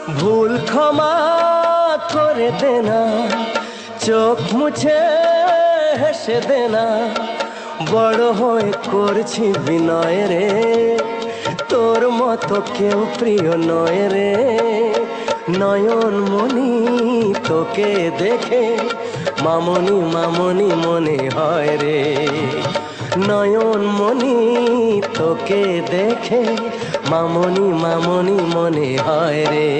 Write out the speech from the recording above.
ভুল ক্ষমা করে দেনা, চোখ মুছে হেসে দেনা, বড় হয়ে করছি বিনয় রে, তোর মতো কেউ প্রিয় নয় রে। নয়ন মনি তোকে দেখে মামনি মামনি মনে হয় রে। নয়ন মনি তোকে দেখে মামনি মামনি মনে হয় রে।